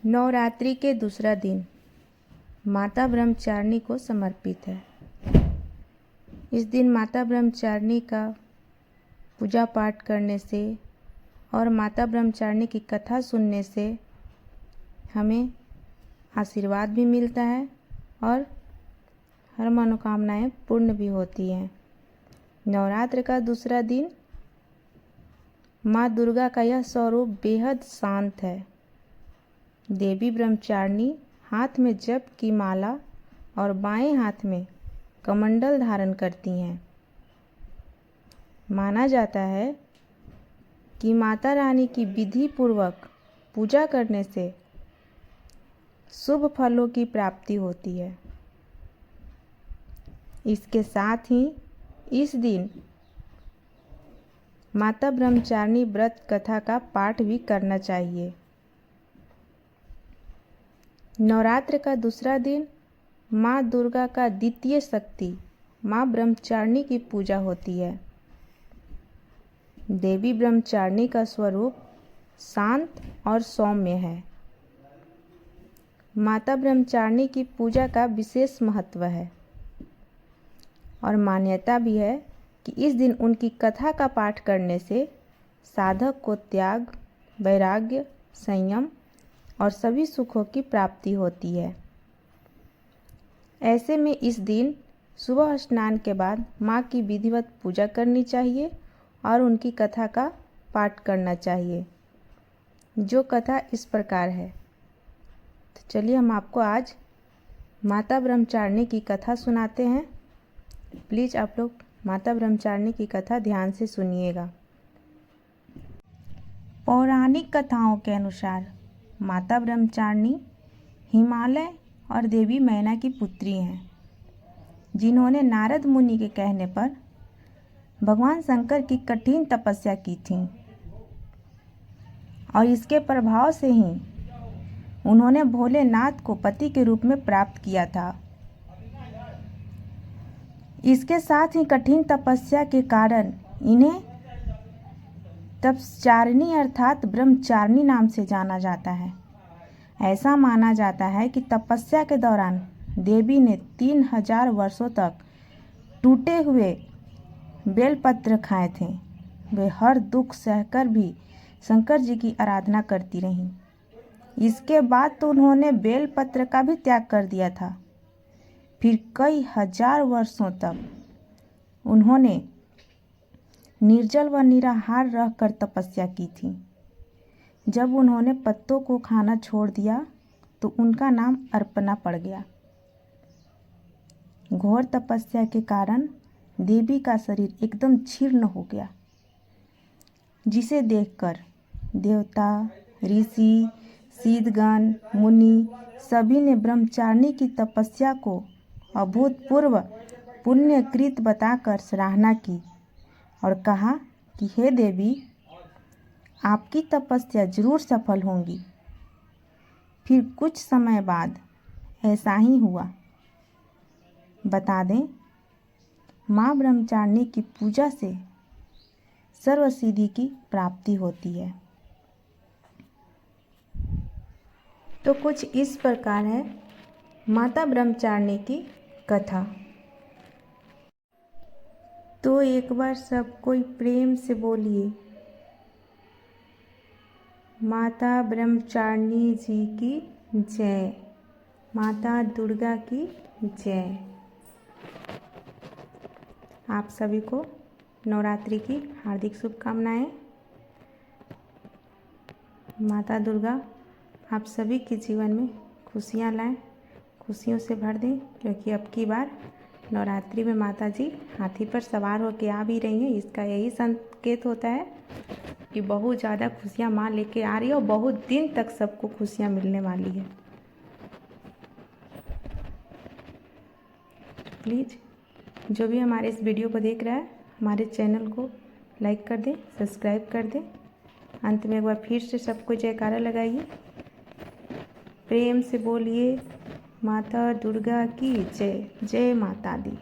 नवरात्रि के दूसरा दिन माता ब्रह्मचारिणी को समर्पित है। इस दिन माता ब्रह्मचारिणी का पूजा पाठ करने से और माता ब्रह्मचारिणी की कथा सुनने से हमें आशीर्वाद भी मिलता है और हर मनोकामनाएं पूर्ण भी होती हैं। नवरात्र का दूसरा दिन माँ दुर्गा का यह स्वरूप बेहद शांत है। देवी ब्रह्मचारिणी हाथ में जप की माला और बाएं हाथ में कमंडल धारण करती हैं। माना जाता है कि माता रानी की विधि पूर्वक पूजा करने से शुभ फलों की प्राप्ति होती है। इसके साथ ही इस दिन माता ब्रह्मचारिणी व्रत कथा का पाठ भी करना चाहिए। नवरात्र का दूसरा दिन माँ दुर्गा का द्वितीय शक्ति माँ ब्रह्मचारिणी की पूजा होती है। देवी ब्रह्मचारिणी का स्वरूप शांत और सौम्य है। माता ब्रह्मचारिणी की पूजा का विशेष महत्व है और मान्यता भी है कि इस दिन उनकी कथा का पाठ करने से साधक को त्याग, वैराग्य, संयम और सभी सुखों की प्राप्ति होती है। ऐसे में इस दिन सुबह स्नान के बाद माँ की विधिवत पूजा करनी चाहिए और उनकी कथा का पाठ करना चाहिए, जो कथा इस प्रकार है। तो चलिए हम आपको आज माता ब्रह्मचारिणी की कथा सुनाते हैं। प्लीज़ आप लोग माता ब्रह्मचारिणी की कथा ध्यान से सुनिएगा। पौराणिक कथाओं के अनुसार माता ब्रह्मचारिणी हिमालय और देवी मैना की पुत्री हैं, जिन्होंने नारद मुनि के कहने पर भगवान शंकर की कठिन तपस्या की थी और इसके प्रभाव से ही उन्होंने भोलेनाथ को पति के रूप में प्राप्त किया था। इसके साथ ही कठिन तपस्या के कारण इन्हें तपस्चारिणी अर्थात ब्रह्मचारिणी नाम से जाना जाता है। ऐसा माना जाता है कि तपस्या के दौरान देवी ने 3000 वर्षों तक टूटे हुए बेलपत्र खाए थे। वे हर दुख सहकर भी शंकर जी की आराधना करती रहीं। इसके बाद तो उन्होंने बेलपत्र का भी त्याग कर दिया था। फिर कई हजार वर्षों तक उन्होंने निर्जल व निराहार रहकर तपस्या की थी। जब उन्होंने पत्तों को खाना छोड़ दिया तो उनका नाम अर्पणा पड़ गया। घोर तपस्या के कारण देवी का शरीर एकदम जीर्ण हो गया, जिसे देखकर देवता, ऋषि, सिद्धगण, मुनि सभी ने ब्रह्मचारिणी की तपस्या को अभूतपूर्व पुण्यकृत बताकर सराहना की और कहा कि हे देवी, आपकी तपस्या जरूर सफल होंगी। फिर कुछ समय बाद ऐसा ही हुआ। बता दें, माँ ब्रह्मचारिणी की पूजा से सर्वसिद्धि की प्राप्ति होती है। तो कुछ इस प्रकार है माता ब्रह्मचारिणी की कथा। तो एक बार सब कोई प्रेम से बोलिए, माता ब्रह्मचारिणी जी की जय, माता दुर्गा की जय। आप सभी को नवरात्रि की हार्दिक शुभकामनाएं। माता दुर्गा आप सभी के जीवन में खुशियां लाएं, खुशियों से भर दें, क्योंकि अब की बार नवरात्रि में माता जी हाथी पर सवार होकर आ भी रही हैं। इसका यही संकेत होता है कि बहुत ज़्यादा खुशियां माँ लेके आ रही है और बहुत दिन तक सबको खुशियां मिलने वाली है। प्लीज़ जो भी हमारे इस वीडियो को देख रहा है, हमारे चैनल को लाइक कर दें, सब्सक्राइब कर दें। अंत में एक बार फिर से सबको जयकारा लगाइए, प्रेम से बोलिए, माता दुर्गा की जय। जय माता दी।